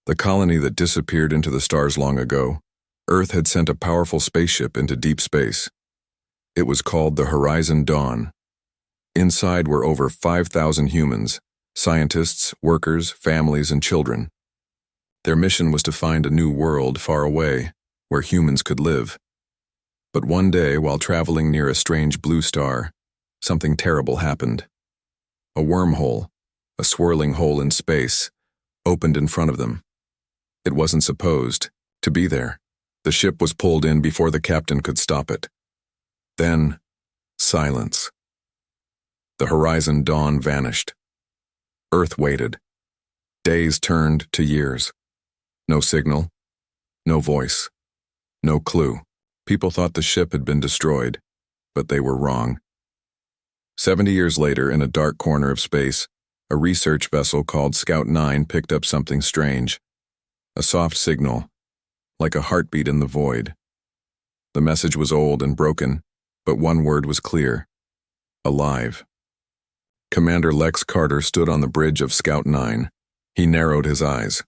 The colony that disappeared into the stars long ago, Earth had sent a powerful spaceship into deep space. It was called the Horizon Dawn. Inside were over 5,000 humans, scientists, workers, families, and children. Their mission was to find a new world far away, where humans could live. But one day, while traveling near a strange blue star, something terrible happened. A wormhole, a swirling hole in space, opened in front of them. It wasn't supposed to be there. The ship was pulled in before the captain could stop it. Then, silence. The Horizon Dawn vanished. Earth waited. Days turned to years. No signal, no voice, no clue. People thought the ship had been destroyed, but they were wrong. 70 years later, in a dark corner of space, a research vessel called Scout 9 picked up something strange. A soft signal, like a heartbeat in the void. The message was old and broken, but one word was clear: alive. Commander Lex Carter stood on the bridge of Scout 9. He narrowed his eyes.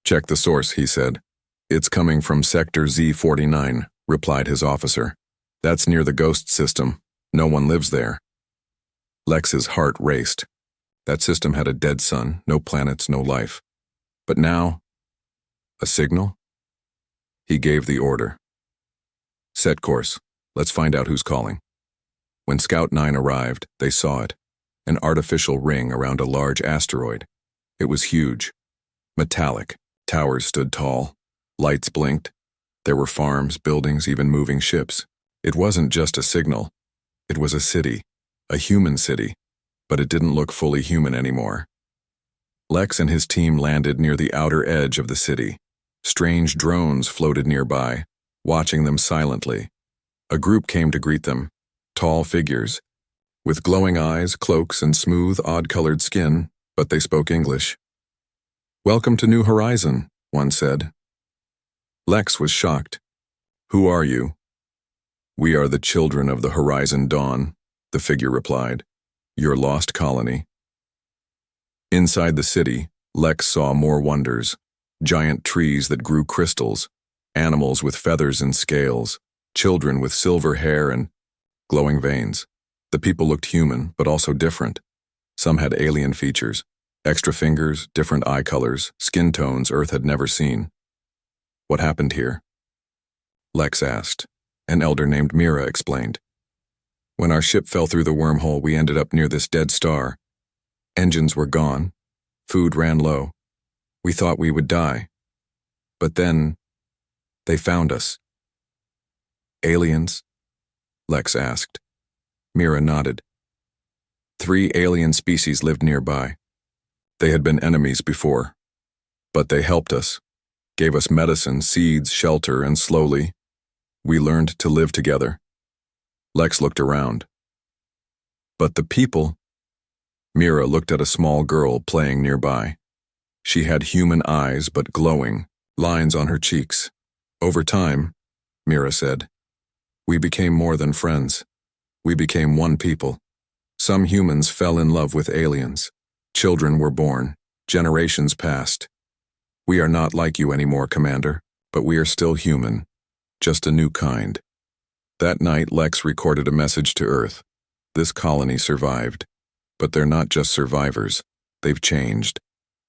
"Check the source," he said. "It's coming from Sector Z49, replied his officer. "That's near the ghost system. No one lives there." Lex's heart raced. That system had a dead sun, no planets, no life. But now, a signal? He gave the order. "Set course. Let's find out who's calling." When Scout 9 arrived, they saw it. An artificial ring around a large asteroid. It was huge. Metallic. Towers stood tall. Lights blinked. There were farms, buildings, even moving ships. It wasn't just a signal. It was a city. A human city. But it didn't look fully human anymore. Lex and his team landed near the outer edge of the city. Strange drones floated nearby, watching them silently. A group came to greet them. Tall figures, with glowing eyes, cloaks, and smooth, odd-colored skin, but they spoke English. "Welcome to New Horizon," one said. Lex was shocked. "Who are you?" "We are the children of the Horizon Dawn," the figure replied. "Your lost colony." Inside the city, Lex saw more wonders. Giant trees that grew crystals, animals with feathers and scales, children with silver hair and glowing veins. The people looked human, but also different. Some had alien features, extra fingers, different eye colors, skin tones Earth had never seen. "What happened here?" Lex asked. An elder named Mira explained. "When our ship fell through the wormhole, we ended up near this dead star. Engines were gone. Food ran low. We thought we would die. But then, they found us." "Aliens?" Lex asked. Mira nodded. 3 alien species lived nearby. They had been enemies before. But they helped us, gave us medicine, seeds, shelter, and slowly, we learned to live together. Lex looked around. "But the people..." Mira looked at a small girl playing nearby. She had human eyes, but glowing, lines on her cheeks. "Over time," Mira said, "we became more than friends. We became one people. Some humans fell in love with aliens. Children were born. Generations passed. We are not like you anymore, Commander, but we are still human. Just a new kind." That night, Lex recorded a message to Earth. This colony survived. But they're not just survivors. They've changed.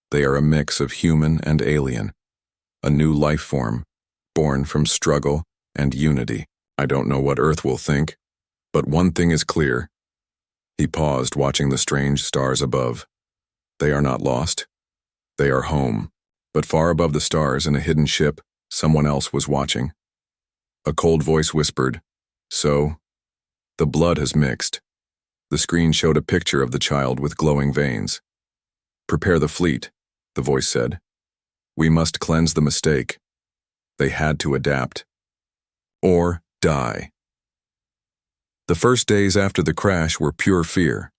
They are a mix of human and alien. A new life form, born from struggle and unity. "I don't know what Earth will think, but one thing is clear." He paused, watching the strange stars above. "They are not lost. They are home." But far above the stars, in a hidden ship, someone else was watching. A cold voice whispered, "So, the blood has mixed." The screen showed a picture of the child with glowing veins. "Prepare the fleet," the voice said. "We must cleanse the mistake." They had to adapt. Or die. The first days after the crash were pure fear.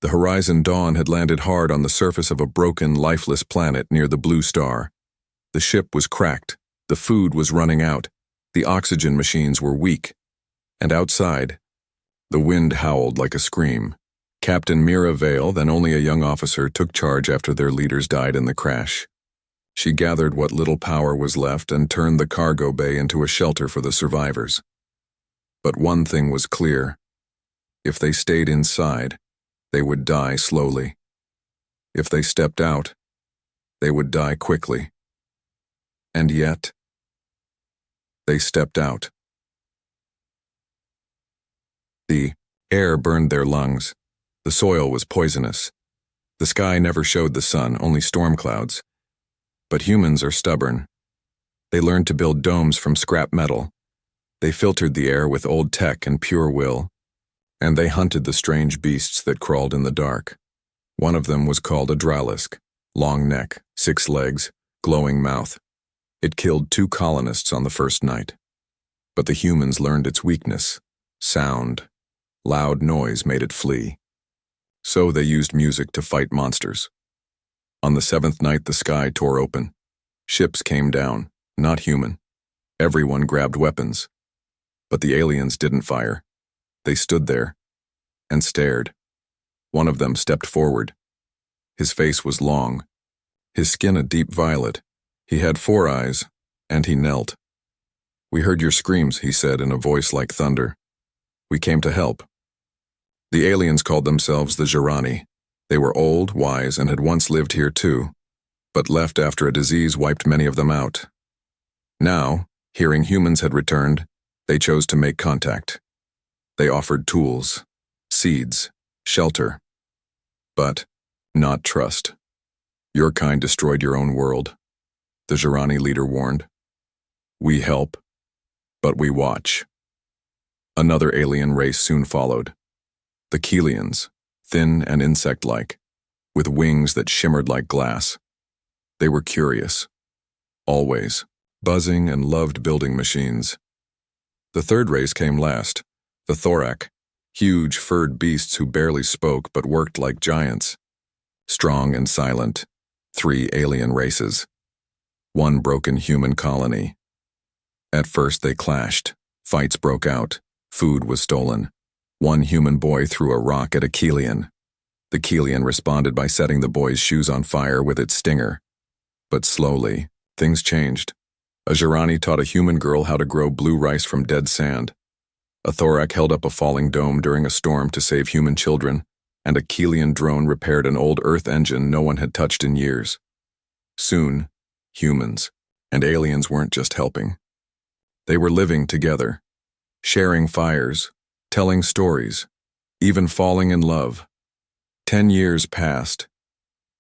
The Horizon Dawn had landed hard on the surface of a broken, lifeless planet near the blue star. The ship was cracked. The food was running out. The oxygen machines were weak. And outside, the wind howled like a scream. Captain Mira Vale, then only a young officer, took charge after their leaders died in the crash. She gathered what little power was left and turned the cargo bay into a shelter for the survivors. But one thing was clear. If they stayed inside, they would die slowly. If they stepped out, they would die quickly. And yet, they stepped out. The air burned their lungs. The soil was poisonous. The sky never showed the sun, only storm clouds. But humans are stubborn. They learned to build domes from scrap metal. They filtered the air with old tech and pure will. And they hunted the strange beasts that crawled in the dark. One of them was called a dralisk, long neck, 6 legs, glowing mouth. It killed 2 colonists on the first night. But the humans learned its weakness, sound. Loud noise made it flee. So they used music to fight monsters. On the 7th night, the sky tore open. Ships came down, not human. Everyone grabbed weapons. But the aliens didn't fire. They stood there and stared. One of them stepped forward. His face was long, his skin a deep violet. He had 4 eyes, and he knelt. "We heard your screams," he said in a voice like thunder. "We came to help." The aliens called themselves the Jirani. They were old, wise, and had once lived here too, but left after a disease wiped many of them out. Now, hearing humans had returned, they chose to make contact. They offered tools, seeds, shelter, but not trust. "Your kind destroyed your own world," the Jirani leader warned. "We help, but we watch." Another alien race soon followed. The Keelians, thin and insect-like, with wings that shimmered like glass. They were curious, always, buzzing and loved building machines. The third race came last, the Thorak, huge furred beasts who barely spoke but worked like giants. Strong and silent, 3 alien races. 1 broken human colony. At first they clashed, fights broke out, food was stolen. 1 human boy threw a rock at a Keelian. The Keelian responded by setting the boy's shoes on fire with its stinger. But slowly, things changed. A Jirani taught a human girl how to grow blue rice from dead sand. A Thorak held up a falling dome during a storm to save human children, and a Keelian drone repaired an old Earth engine no one had touched in years. Soon, humans and aliens weren't just helping. They were living together, sharing fires, telling stories, even falling in love. 10 years passed.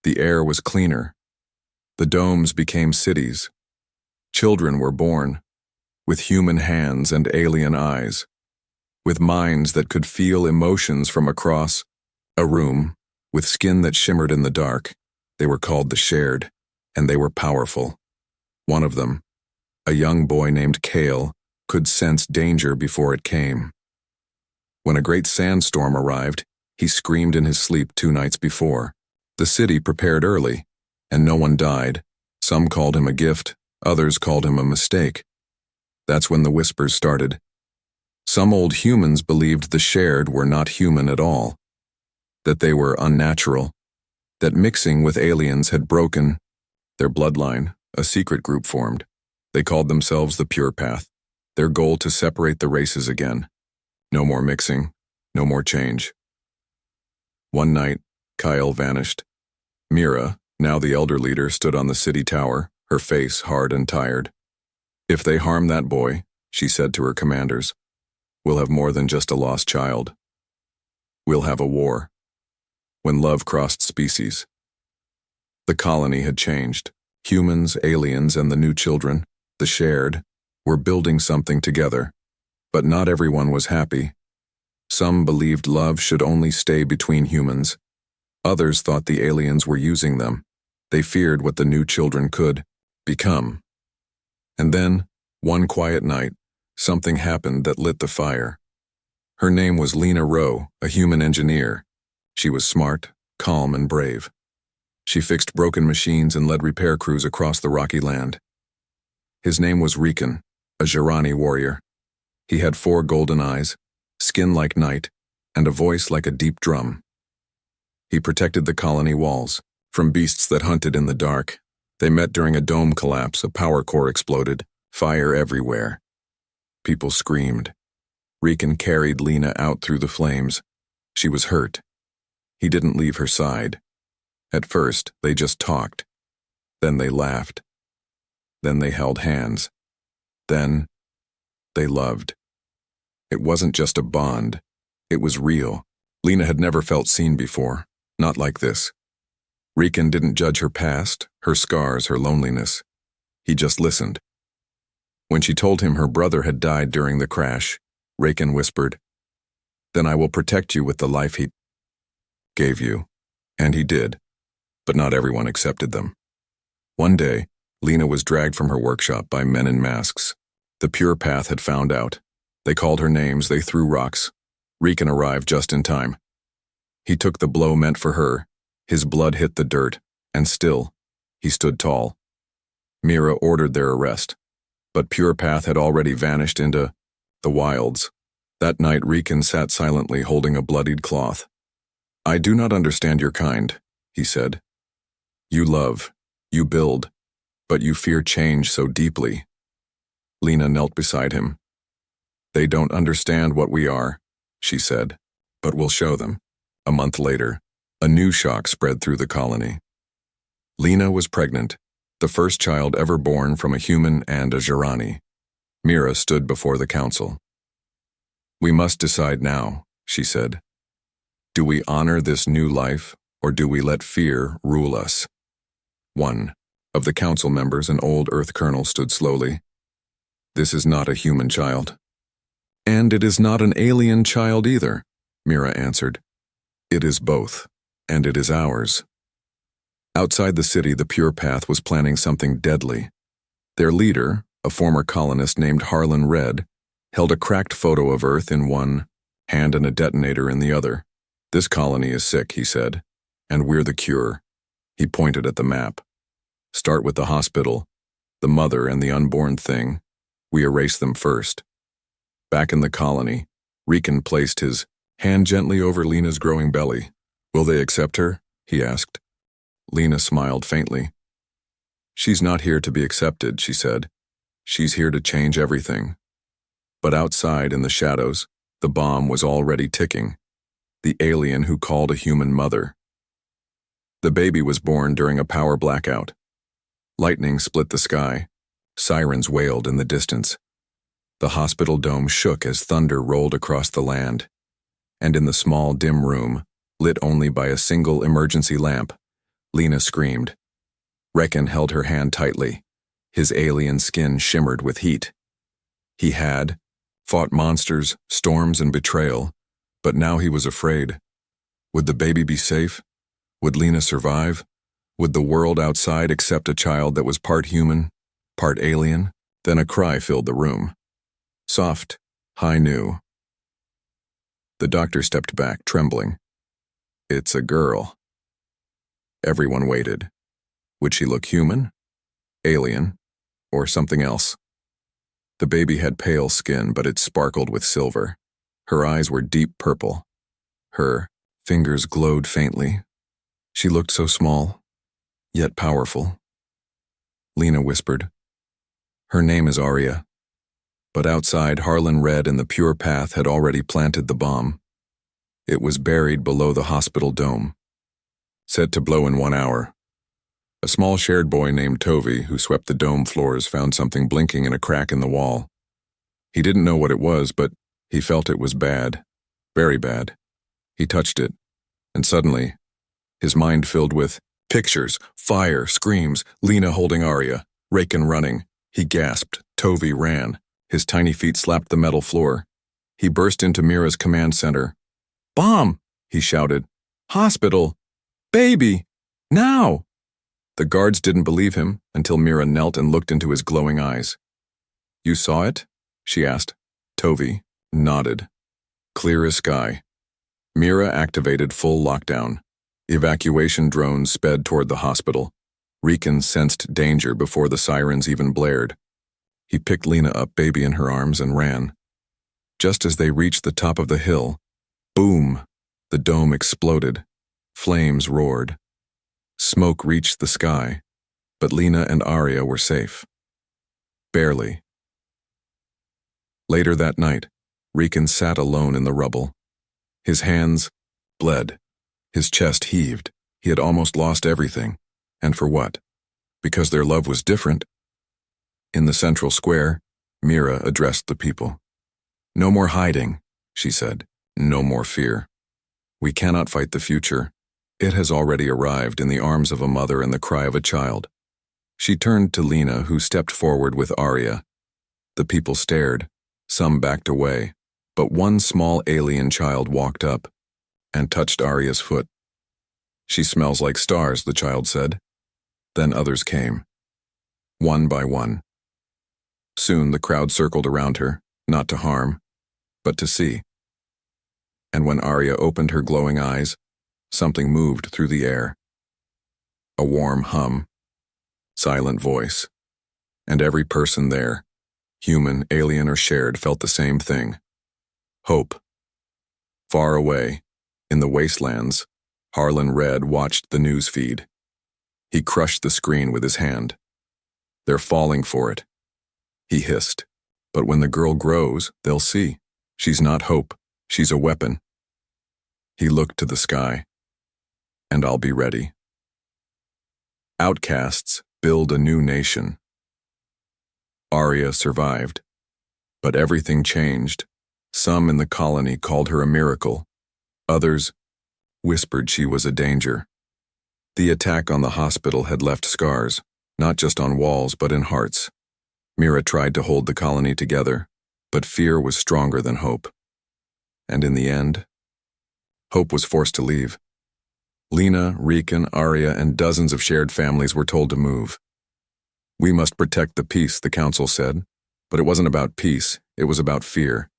The air was cleaner. The domes became cities. Children were born, with human hands and alien eyes, with minds that could feel emotions from across a room, with skin that shimmered in the dark. They were called the Shared, and they were powerful. One of them, a young boy named Kale, could sense danger before it came. When a great sandstorm arrived, he screamed in his sleep 2 nights before. The city prepared early, and no one died. Some called him a gift, others called him a mistake. That's when the whispers started. Some old humans believed the Shared were not human at all, that they were unnatural, that mixing with aliens had broken their bloodline. A secret group formed. They called themselves the Pure Path, their goal to separate the races again. No more mixing, no more change. One night, Kyle vanished. Mira, now the elder leader, stood on the city tower, her face hard and tired. "If they harm that boy," she said to her commanders, "we'll have more than just a lost child. We'll have a war." When love crossed species. The colony had changed. Humans, aliens, and the new children, the Shared, were building something together. But not everyone was happy. Some believed love should only stay between humans. Others thought the aliens were using them. They feared what the new children could become. And then, one quiet night, something happened that lit the fire. Her name was Lena Rowe, a human engineer. She was smart, calm, and brave. She fixed broken machines and led repair crews across the rocky land. His name was Rikan, a Jirani warrior. He had 4 golden eyes, skin like night, and a voice like a deep drum. He protected the colony walls from beasts that hunted in the dark, They met during a dome collapse. A power core exploded. Fire everywhere. People screamed. Riken carried Lena out through the flames. She was hurt. He didn't leave her side. At first, they just talked. Then they laughed. Then they held hands. Then, they loved. It wasn't just a bond. It was real. Lena had never felt seen before. Not like this. Riken didn't judge her past, her scars, her loneliness. He just listened. When she told him her brother had died during the crash, Riken whispered, "Then I will protect you with the life he gave you." And he did. But not everyone accepted them. One day, Lena was dragged from her workshop by men in masks. The Pure Path had found out. They called her names, they threw rocks. Riken arrived just in time. He took the blow meant for her. His blood hit the dirt, and still, he stood tall. Mira ordered their arrest, but Pure Path had already vanished into the wilds. That night, Riken sat silently holding a bloodied cloth. "I do not understand your kind," he said. "You love, you build, but you fear change so deeply." Lena knelt beside him. "They don't understand what we are," she said, "but we'll show them." A month later, a new shock spread through the colony. Lena was pregnant, the first child ever born from a human and a Jirani. Mira stood before the council. "We must decide now," she said. "Do we honor this new life, or do we let fear rule us?" One of the council members, an old Earth colonel, stood slowly. "This is not a human child." "And it is not an alien child either," Mira answered. "It is both, and it is ours." Outside the city, the Pure Path was planning something deadly. Their leader, a former colonist named Harlan Red, held a cracked photo of Earth in one hand and a detonator in the other. "This colony is sick," he said, "and we're the cure." He pointed at the map. "Start with the hospital, the mother and the unborn thing. We erase them first." Back in the colony, Riken placed his hand gently over Lena's growing belly. "Will they accept her?" he asked. Lena smiled faintly. "She's not here to be accepted," she said. "She's here to change everything." But outside in the shadows, the bomb was already ticking. The alien who called a human mother. The baby was born during a power blackout. Lightning split the sky. Sirens wailed in the distance. The hospital dome shook as thunder rolled across the land. And in the small, dim room, lit only by a single emergency lamp, Lena screamed. Riken held her hand tightly. His alien skin shimmered with heat. He had fought monsters, storms, and betrayal, but now he was afraid. Would the baby be safe? Would Lena survive? Would the world outside accept a child that was part human, part alien? Then a cry filled the room. Soft, high new. The doctor stepped back, trembling. "It's a girl." Everyone waited. Would she look human, alien, or something else? The baby had pale skin, but it sparkled with silver. Her eyes were deep purple. Her fingers glowed faintly. She looked so small, yet powerful. Lena whispered, "Her name is Arya." But outside, Harlan Red and the Pure Path had already planted the bomb. It was buried below the hospital dome. Set to blow in 1 hour. A small shared boy named Tovi, who swept the dome floors, found something blinking in a crack in the wall. He didn't know what it was, but he felt it was bad. Very bad. He touched it, and suddenly, his mind filled with pictures, fire, screams, Lena holding Arya, Riken running. He gasped. Tovi ran. His tiny feet slapped the metal floor. He burst into Mira's command center. "Bomb!" he shouted. "Hospital! Baby! Now!" The guards didn't believe him until Mira knelt and looked into his glowing eyes. "You saw it?" she asked. Tovi nodded. Clear as sky. Mira activated full lockdown. Evacuation drones sped toward the hospital. Riken sensed danger before the sirens even blared. He picked Lena up, baby in her arms, and ran. Just as they reached the top of the hill, boom! The dome exploded. Flames roared. Smoke reached the sky. But Lena and Arya were safe. Barely. Later that night, Riken sat alone in the rubble. His hands bled. His chest heaved. He had almost lost everything. And for what? Because their love was different. In the central square, Mira addressed the people. "No more hiding," she said. "No more fear. We cannot fight the future. It has already arrived in the arms of a mother and the cry of a child." She turned to Lena, who stepped forward with Arya. The people stared. Some backed away. But one small alien child walked up and touched Arya's foot. "She smells like stars," the child said. Then others came, one by one. Soon the crowd circled around her, not to harm, but to see. And when Arya opened her glowing eyes, something moved through the air. A warm hum, silent voice, and every person there, human, alien, or shared, felt the same thing. Hope. Far away, in the wastelands, Harlan Red watched the news feed. He crushed the screen with his hand. "They're falling for it," he hissed. "But when the girl grows, they'll see. She's not hope. She's a weapon." He looked to the sky. "And I'll be ready." Outcasts build a new nation. Arya survived. But everything changed. Some in the colony called her a miracle. Others whispered she was a danger. The attack on the hospital had left scars, not just on walls but in hearts. Mira tried to hold the colony together, but fear was stronger than hope. And in the end, hope was forced to leave. Lena, Riken, Arya, and dozens of shared families were told to move. "We must protect the peace," the council said. But it wasn't about peace, it was about fear.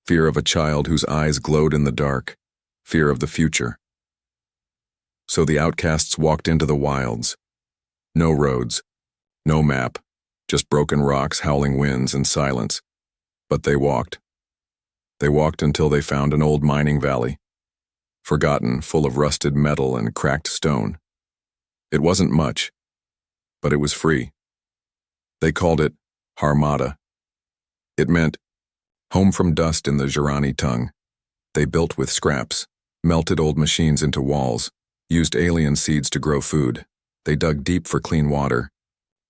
Fear of a child whose eyes glowed in the dark. Fear of the future. So the outcasts walked into the wilds. No roads, no map, just broken rocks, howling winds, and silence. But they walked. They walked until they found an old mining valley. Forgotten, full of rusted metal and cracked stone. It wasn't much, but it was free. They called it Harmada. It meant home from dust in the Jirani tongue. They built with scraps, melted old machines into walls, used alien seeds to grow food. They dug deep for clean water.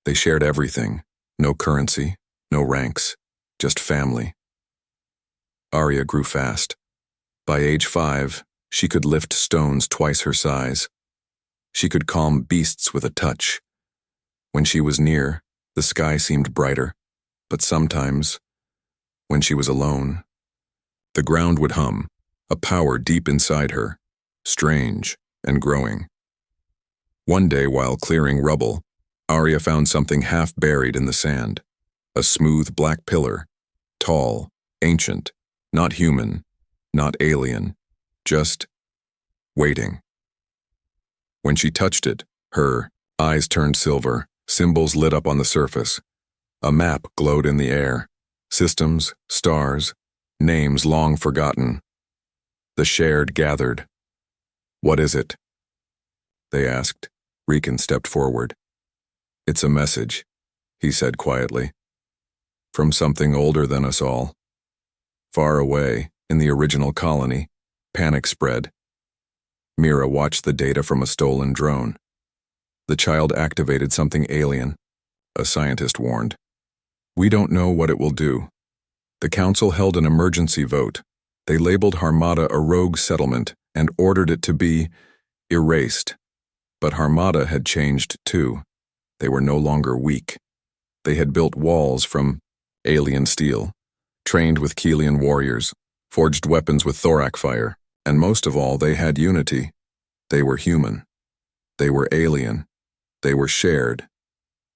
They shared everything. No currency, no ranks, just family. Arya grew fast. By age 5, she could lift stones twice her size. She could calm beasts with a touch. When she was near, the sky seemed brighter, but sometimes, when she was alone, the ground would hum, a power deep inside her, strange and growing. One day, while clearing rubble, Arya found something half buried in the sand. A smooth black pillar, tall, ancient, not human, not alien, just waiting. When she touched it, her eyes turned silver, symbols lit up on the surface. A map glowed in the air, systems, stars, names long forgotten. The shared gathered. "What is it?" they asked. Riken stepped forward. "It's a message," he said quietly. "From something older than us all." Far away, in the original colony, panic spread. Mira watched the data from a stolen drone. The child activated something alien, a scientist warned. "We don't know what it will do." The council held an emergency vote. They labeled Harmada a rogue settlement and ordered it to be erased. But Harmada had changed too. They were no longer weak. They had built walls from alien steel, trained with Keelian warriors, forged weapons with thorac fire, and most of all, they had unity. They were human. They were alien. They were shared.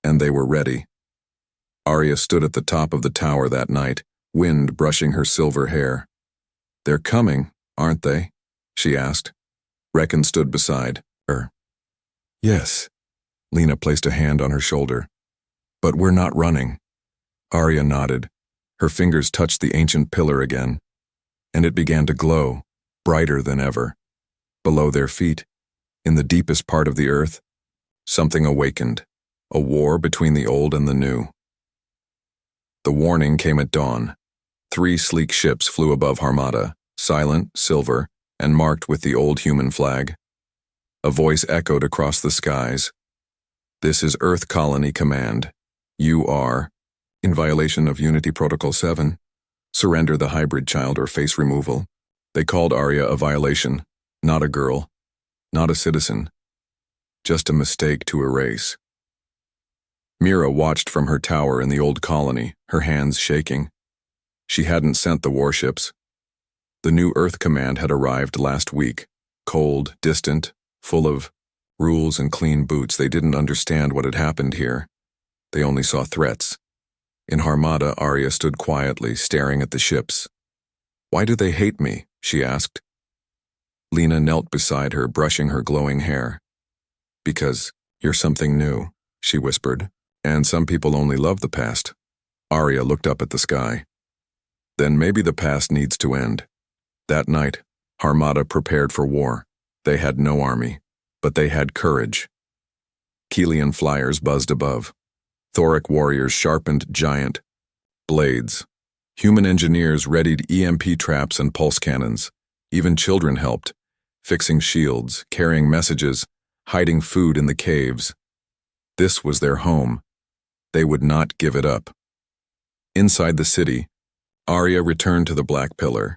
And they were ready. Arya stood at the top of the tower that night, wind brushing her silver hair. "They're coming, aren't they?" she asked. Reckon stood beside her. "Yes." Lena placed a hand on her shoulder. "But we're not running." Arya nodded. Her fingers touched the ancient pillar again, and it began to glow, brighter than ever. Below their feet, in the deepest part of the earth, something awakened. A war between the old and the new. The warning came at dawn. 3 sleek ships flew above Armada, silent, silver, and marked with the old human flag. A voice echoed across the skies. "This is Earth Colony Command. You are, in violation of Unity Protocol 7, surrender the hybrid child or face removal." They called Arya a violation, not a girl, not a citizen, just a mistake to erase. Mira watched from her tower in the old colony, her hands shaking. She hadn't sent the warships. The new Earth Command had arrived last week, cold, distant, full of rules and clean boots. They didn't understand what had happened here. They only saw threats. In Armada, Arya stood quietly, staring at the ships. "Why do they hate me?" she asked. Lena knelt beside her, brushing her glowing hair. "Because you're something new," she whispered. "And some people only love the past." Arya looked up at the sky. "Then maybe the past needs to end." That night, Armada prepared for war. They had no army, but they had courage. Kelian flyers buzzed above. Thoric warriors sharpened giant blades. Human engineers readied EMP traps and pulse cannons. Even children helped, fixing shields, carrying messages, hiding food in the caves. This was their home. They would not give it up. Inside the city, Arya returned to the black pillar.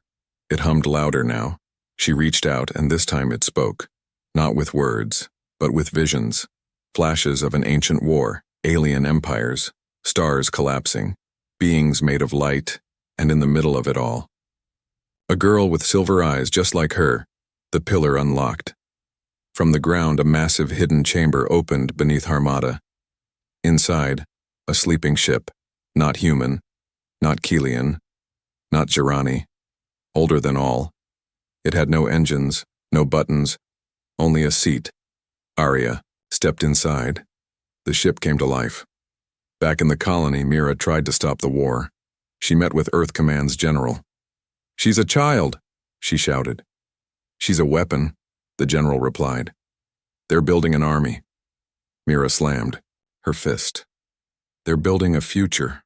It hummed louder now. She reached out, and this time it spoke, not with words, but with visions, flashes of an ancient war, alien empires, stars collapsing, beings made of light, and in the middle of it all, a girl with silver eyes just like her. The pillar unlocked. From the ground, a massive hidden chamber opened beneath Armada. Inside, a sleeping ship, not human, not Kelian, not Jirani, older than all. It had no engines, no buttons, only a seat. Arya stepped inside. The ship came to life. Back in the colony, Mira tried to stop the war. She met with Earth Command's general. "She's a child," she shouted. "She's a weapon," the general replied. "They're building an army." Mira slammed her fist. "They're building a future."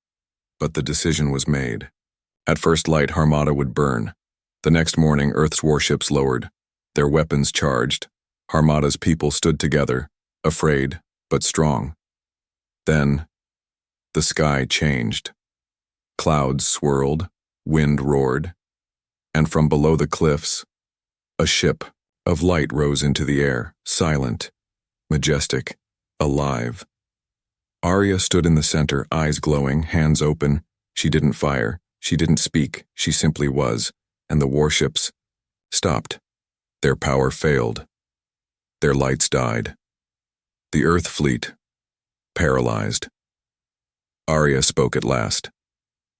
But the decision was made. At first light, Armada would burn. The next morning, Earth's warships lowered, their weapons charged. Armada's people stood together, afraid but strong. Then, the sky changed. Clouds swirled, wind roared, and from below the cliffs, a ship of light rose into the air, silent, majestic, alive. Arya stood in the center, eyes glowing, hands open. She didn't fire, she didn't speak, she simply was, and the warships stopped. Their power failed. Their lights died. The Earth fleet, paralyzed. Arya spoke at last,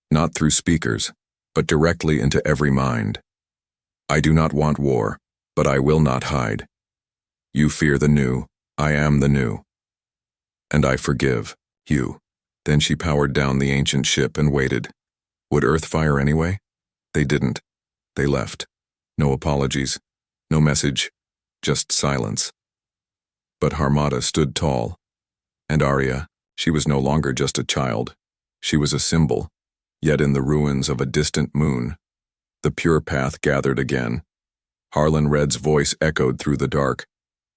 not through speakers, but directly into every mind. "I do not want war, but I will not hide. You fear the new, I am the new. And I forgive you." Then she powered down the ancient ship and waited. Would Earth fire anyway? They didn't. They left. No apologies, no message, just silence. But Armada stood tall. And Arya, she was no longer just a child. She was a symbol, yet in the ruins of a distant moon. The pure path gathered again. Harlan Red's voice echoed through the dark.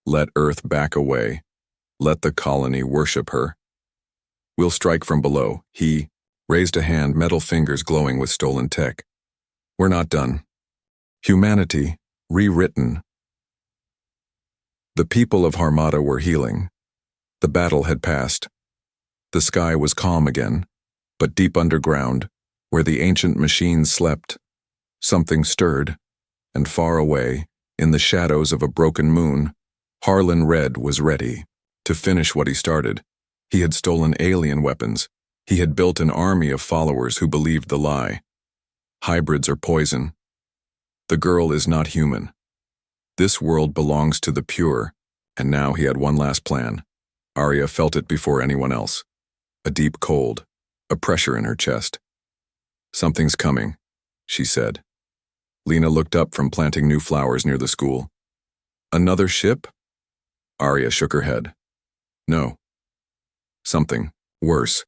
"Let Earth back away. Let the colony worship her. We'll strike from below." He raised a hand, metal fingers glowing with stolen tech. "We're not done. Humanity, rewritten." The people of Armada were healing. The battle had passed. The sky was calm again, but deep underground, where the ancient machines slept, something stirred, and far away, in the shadows of a broken moon, Harlan Red was ready to finish what he started. He had stolen alien weapons. He had built an army of followers who believed the lie. Hybrids are poison. The girl is not human. This world belongs to the pure, and now he had one last plan. Arya felt it before anyone else. A deep cold, a pressure in her chest. "Something's coming," she said. Lena looked up from planting new flowers near the school. "Another ship?" Arya shook her head. "No. Something worse.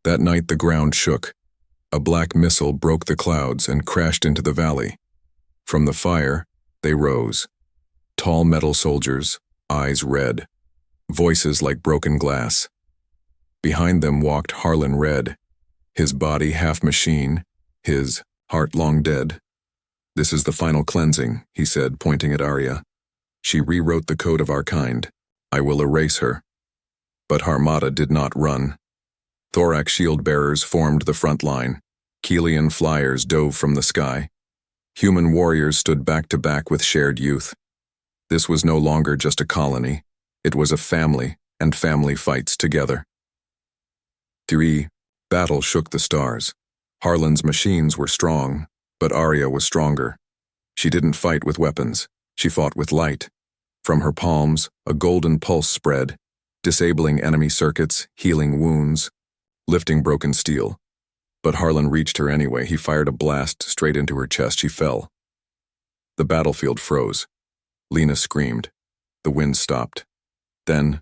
That night the ground shook. A black missile broke the clouds and crashed into the valley. From the fire, they rose. Tall metal soldiers, eyes red, voices like broken glass. Behind them walked Harlan Red, his body half machine, his heart long dead. "This is the final cleansing," he said, pointing at Arya. "She rewrote the code of our kind. I will erase her." But Harmata did not run. Thorax shield bearers formed the front line. Keelian flyers dove from the sky. Human warriors stood back to back with shared youth. This was no longer just a colony. It was a family, and family fights together. 3. Battle shook the stars. Harlan's machines were strong, but Arya was stronger. She didn't fight with weapons. She fought with light. From her palms, a golden pulse spread, disabling enemy circuits, healing wounds, lifting broken steel. But Harlan reached her anyway. He fired a blast straight into her chest. She fell. The battlefield froze. Lena screamed. The wind stopped. Then,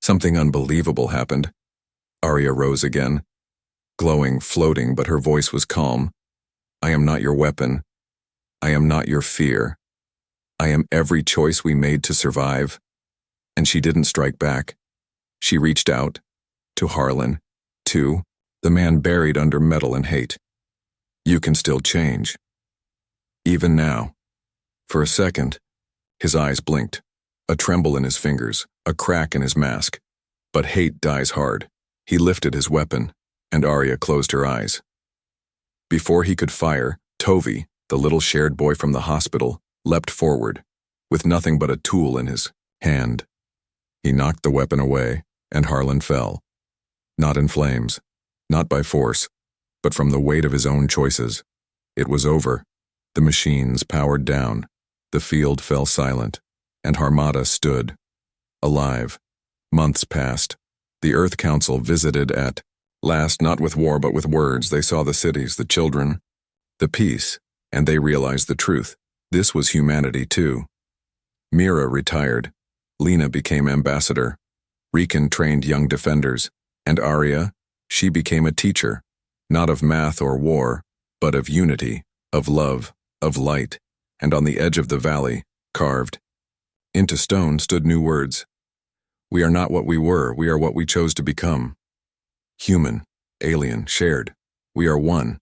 something unbelievable happened. Arya rose again, glowing, floating, but her voice was calm. "I am not your weapon. I am not your fear. I am every choice we made to survive." And she didn't strike back. She reached out to Harlan, to the man buried under metal and hate. "You can still change. Even now." For a second, his eyes blinked, a tremble in his fingers, a crack in his mask. But hate dies hard. He lifted his weapon, and Arya closed her eyes. Before he could fire, Tovi, the little shared boy from the hospital, leapt forward, with nothing but a tool in his hand. He knocked the weapon away, and Harlan fell. Not in flames, not by force, but from the weight of his own choices. It was over. The machines powered down. The field fell silent, and Harmata stood, alive. Months passed. The Earth Council visited at last, not with war but with words. They saw the cities, the children, the peace, and they realized the truth. This was humanity too. Mira retired. Lena became ambassador. Riken trained young defenders. And Arya, she became a teacher, not of math or war, but of unity, of love, of light. And on the edge of the valley, carved into stone, stood new words. "We are not what we were, we are what we chose to become. Human, alien, shared. We are one.